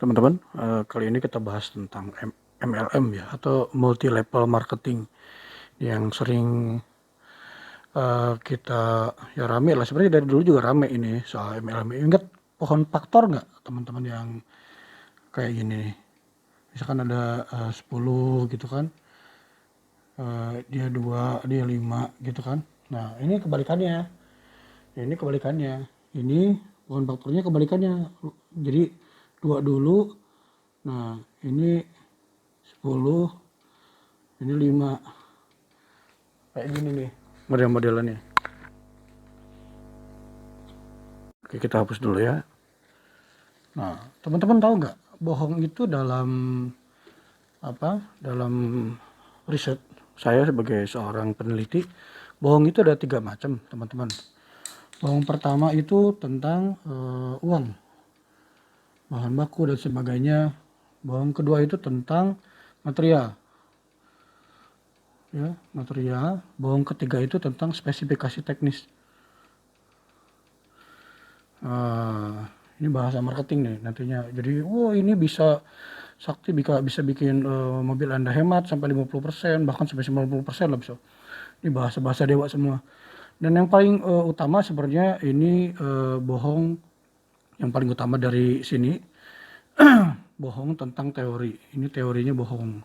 Teman-teman, kali ini kita bahas tentang MLM ya, atau multi level marketing yang sering kita ya rame lah. Sebenarnya dari dulu juga rame ini soal MLM. Ingat pohon faktor nggak teman-teman yang kayak gini? Misalkan ada 10 gitu kan, dia 2, dia 5 gitu kan. Nah ini kebalikannya, ini kebalikannya. Ini pohon faktornya kebalikannya. Jadi 2 dulu, nah ini 10, ini 5. Kayak gini nih model-modelannya. Oke, kita hapus dulu ya. Nah, teman-teman tahu nggak, bohong itu dalam dalam riset saya sebagai seorang peneliti, bohong itu ada 3 macam, teman-teman. Bohong pertama itu tentang uang, bahan baku dan sebagainya. Bohong kedua itu tentang material, ya, material. Bohong ketiga itu tentang spesifikasi teknis. Ini bahasa marketing nih nantinya. Jadi, ini bisa sakti bisa bikin mobil Anda hemat sampai 50%, bahkan sampai 90% lah bisa. Ini bahasa-bahasa dewa semua. Dan yang paling utama sebenarnya ini bohong yang paling utama dari sini, bohong tentang teori. Ini teorinya bohong.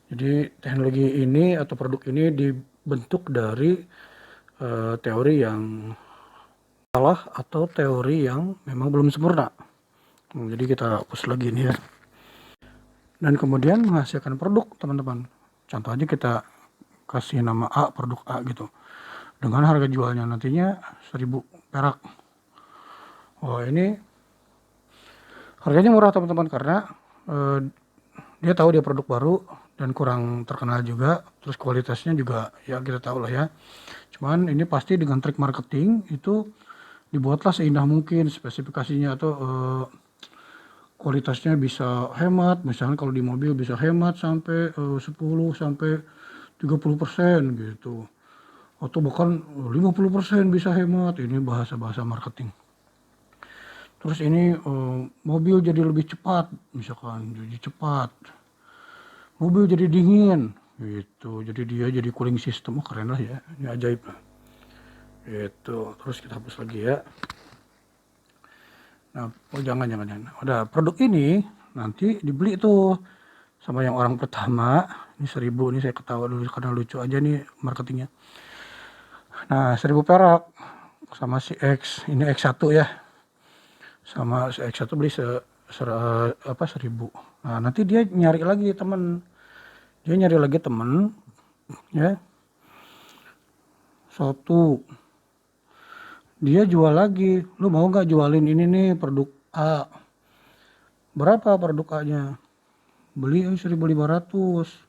Jadi teknologi ini atau produk ini dibentuk dari teori yang salah atau teori yang memang belum sempurna. Jadi kita hapus lagi nih ya. Dan kemudian menghasilkan produk, teman-teman. Contoh aja kita kasih nama A, produk A gitu. Dengan harga jualnya nantinya 1000 perak. Wah, ini harganya murah, teman-teman, karena dia tahu dia produk baru dan kurang terkenal juga. Terus kualitasnya juga ya kita tahu lah ya. Cuman ini pasti dengan trik marketing itu dibuatlah seindah mungkin spesifikasinya, atau kualitasnya bisa hemat. Misalnya kalau di mobil bisa hemat sampai 10 sampai 30% gitu, atau bahkan 50% bisa hemat. Ini bahasa-bahasa marketing. Terus ini mobil jadi lebih cepat, misalkan jadi cepat, mobil jadi dingin gitu, jadi dia jadi cooling system. Keren lah ya, ini ajaib lah gitu. Terus kita hapus lagi ya. Nah, jangan udah, produk ini nanti dibeli tuh sama yang orang pertama. Ini 1000, ini saya ketawa dulu karena lucu aja nih marketingnya. Nah, 1000 perak sama si X, ini X1 ya, sama si X1 beli 1000. Nah, nanti dia nyari lagi temen, ya, satu, dia jual lagi. Lu mau nggak jualin ini nih, produk A? Berapa produk A-nya? Beli 1500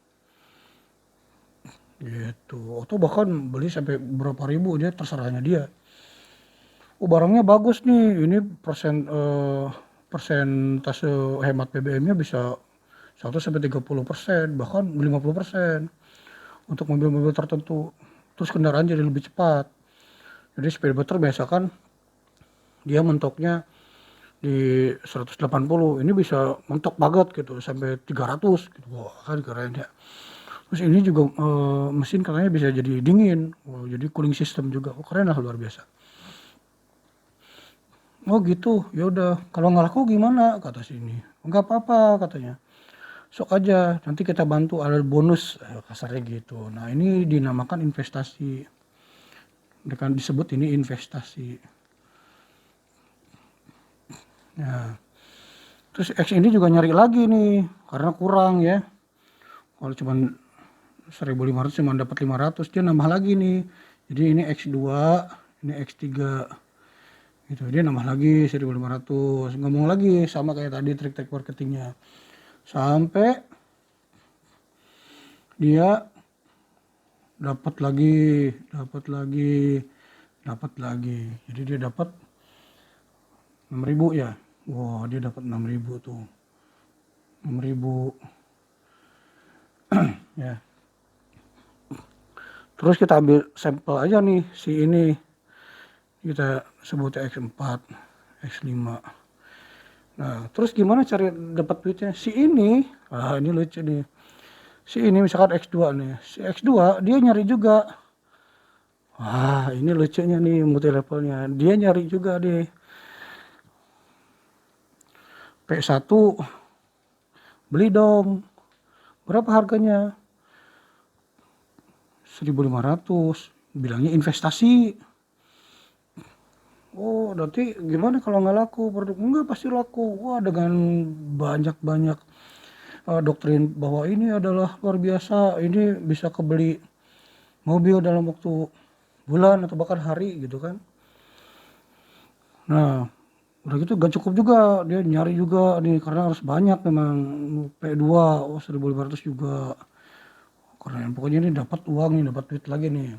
gitu. Atau bahkan beli sampai berapa ribu, dia terserahnya dia. Barangnya bagus nih, ini persentase hemat BBM-nya bisa 1-30%, bahkan 50% untuk mobil-mobil tertentu. Terus kendaraan jadi lebih cepat. Jadi speedometer biasa kan dia mentoknya di 180, ini bisa mentok banget gitu sampai 300 gitu. Wah, kan keren ya. Terus ini juga mesin katanya bisa jadi dingin. Wah, jadi cooling system juga. Keren lah, luar biasa. Oh gitu, ya udah. Kalau nggak laku gimana, kata sini. Nggak apa-apa katanya. Sok aja, nanti kita bantu, ada bonus, kasarnya gitu. Nah, ini dinamakan investasi. Dengan disebut ini investasi. Nah, terus X ini juga nyari lagi nih, karena kurang ya. Kalau cuma 1500 cuma dapat 500, dia nambah lagi nih. Jadi ini X2, ini X3. Gitu, dia nambah lagi 1500. Ngomong lagi sama kayak tadi trik-trik marketingnya. Sampai dia dapat lagi. Jadi dia dapat 6000 ya. Wah, dia dapat 6000 tuh. 6000 ya. Terus kita ambil sampel aja nih si ini. Kita sebut X4, X5. Nah, terus gimana cari dapat duitnya? Si ini, ini lucu nih. Si ini misalkan X2 nih. Si X2 dia nyari juga. Wah, ini lucunya nih multi levelnya. Dia nyari juga deh. P1 beli dong. Berapa harganya? 1.500. Bilangnya investasi. Oh, nanti gimana kalau nggak laku produk? Enggak, pasti laku. Wah, dengan banyak-banyak doktrin bahwa ini adalah luar biasa. Ini bisa kebeli mobil dalam waktu bulan atau bahkan hari gitu kan. Nah, udah gitu gak cukup juga, dia nyari juga nih karena harus banyak memang. P2 1.500 juga. Keren, pokoknya ini dapat uang nih, dapat duit lagi nih.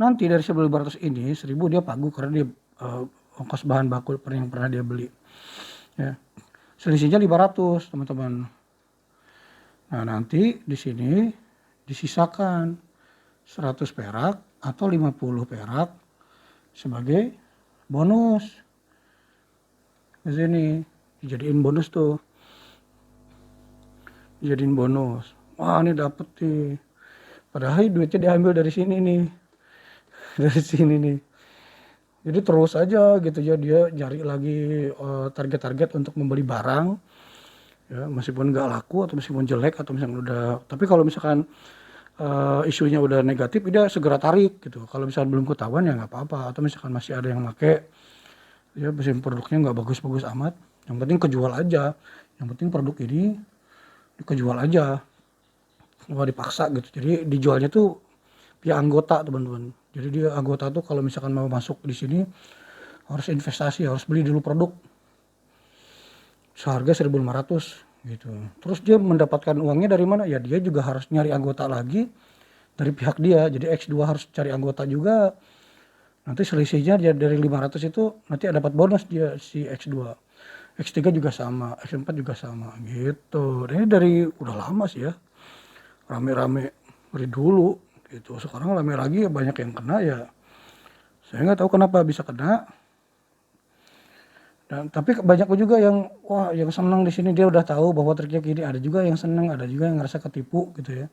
Nanti dari 1.500 ini 1.000 dia pagu karena dia ongkos bahan baku yang pernah dia beli. Ya. Selisihnya 500, teman-teman. Nah, nanti di sini disisakan 100 perak atau 50 perak sebagai bonus. Di sini dijadiin bonus tuh. Dijadiin bonus. Wah, ini dapet nih. Padahal duitnya diambil dari sini nih. Dari sini nih. Jadi terus aja gitu ya, dia nyari lagi target-target untuk membeli barang. Ya, meskipun nggak laku atau meskipun jelek atau misalnya udah, tapi kalau misalkan isunya udah negatif, dia segera tarik gitu. Kalau misalkan belum ketahuan ya nggak apa-apa. Atau misalkan masih ada yang make, ya mesin produknya nggak bagus-bagus amat. Yang penting kejual aja. Yang penting produk ini kejual aja. Nggak dipaksa gitu. Jadi dijualnya tuh via anggota, teman-teman. Jadi dia anggota tuh kalau misalkan mau masuk di sini harus investasi, harus beli dulu produk seharga 1.500 gitu. Terus dia mendapatkan uangnya dari mana? Ya dia juga harus nyari anggota lagi dari pihak dia. Jadi X2 harus cari anggota juga. Nanti selisihnya dia dari 500 itu nanti dapat bonus dia si X2. X3 juga sama, X4 juga sama gitu. Dan ini dari udah lama sih ya. Rame-rame dari dulu gitu. Sekarang rame lagi ya, banyak yang kena ya. Saya nggak tahu kenapa bisa kena. Dan tapi banyak juga yang wah yang senang di sini, dia udah tahu bahwa triknya gini. Ada juga yang senang, ada juga yang ngerasa ketipu gitu ya.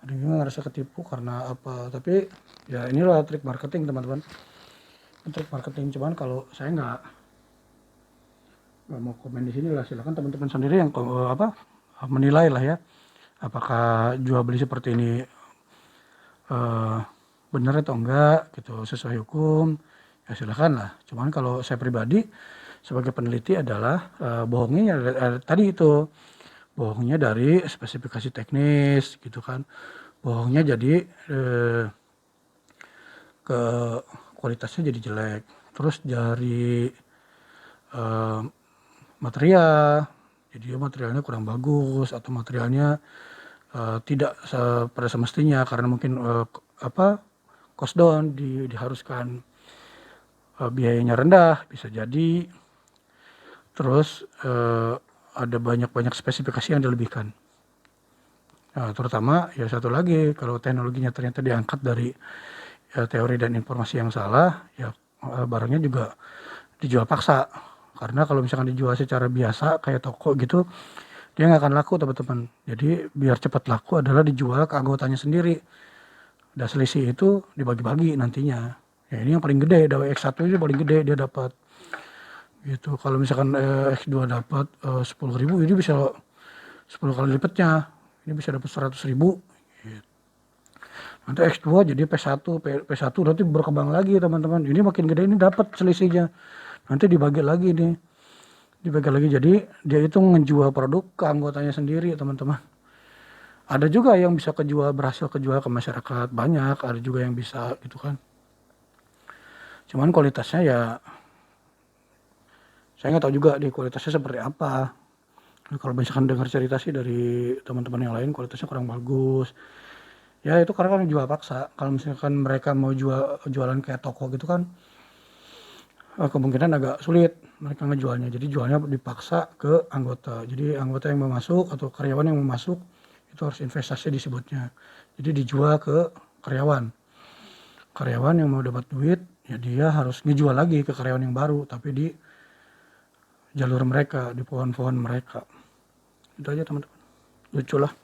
Ada juga yang ngerasa ketipu karena apa? Tapi ya inilah trik marketing, teman-teman. Trik marketing, cuman kalau saya nggak mau komen di sini lah, silakan teman-teman sendiri yang menilai lah ya. Apakah jual beli seperti ini benar atau enggak gitu, sesuai hukum, ya silakan lah. Cuman kalau saya pribadi sebagai peneliti adalah bohongnya tadi itu, bohongnya dari spesifikasi teknis gitu kan, bohongnya jadi ke kualitasnya jadi jelek, terus dari material, jadi materialnya kurang bagus atau materialnya tidak pada semestinya karena mungkin cost down diharuskan biayanya rendah bisa jadi. Terus ada banyak spesifikasi yang dilebihkan. Nah, terutama ya satu lagi, kalau teknologinya ternyata diangkat dari teori dan informasi yang salah, ya barangnya juga dijual paksa. Karena kalau misalkan dijual secara biasa kayak toko gitu, dia nggak akan laku, teman-teman. Jadi biar cepat laku adalah dijual ke anggotanya sendiri. Dan selisih itu dibagi-bagi nantinya. Ya ini yang paling gede, X1 itu paling gede dia dapat. Gitu. Kalau misalkan X2 dapat 10.000, ini bisa 10 kali lipatnya. Ini bisa dapat 100.000. Gitu. Nanti X2 jadi P1 nanti berkembang lagi, teman-teman. Ini makin gede ini dapat selisihnya. Nanti dibagi lagi nih. Dibagi lagi, jadi dia itu ngejual produk ke anggotanya sendiri, teman-teman. Ada juga yang bisa berhasil kejual ke masyarakat banyak, ada juga yang bisa gitu kan. Cuman kualitasnya ya saya nggak tahu juga di kualitasnya seperti apa. Kalau misalkan dengar cerita sih dari teman-teman yang lain kualitasnya kurang bagus. Ya itu karena kan jual paksa. Kalau misalkan mereka mau jualan kayak toko gitu kan, kemungkinan agak sulit mereka ngejualnya. Jadi jualnya dipaksa ke anggota. Jadi anggota yang mau masuk atau karyawan yang mau masuk itu harus investasi disebutnya. Jadi dijual ke karyawan. Karyawan yang mau dapat duit ya dia harus ngejual lagi ke karyawan yang baru, tapi di jalur mereka, di pohon-pohon mereka. Itu aja teman-teman. Lucu lah.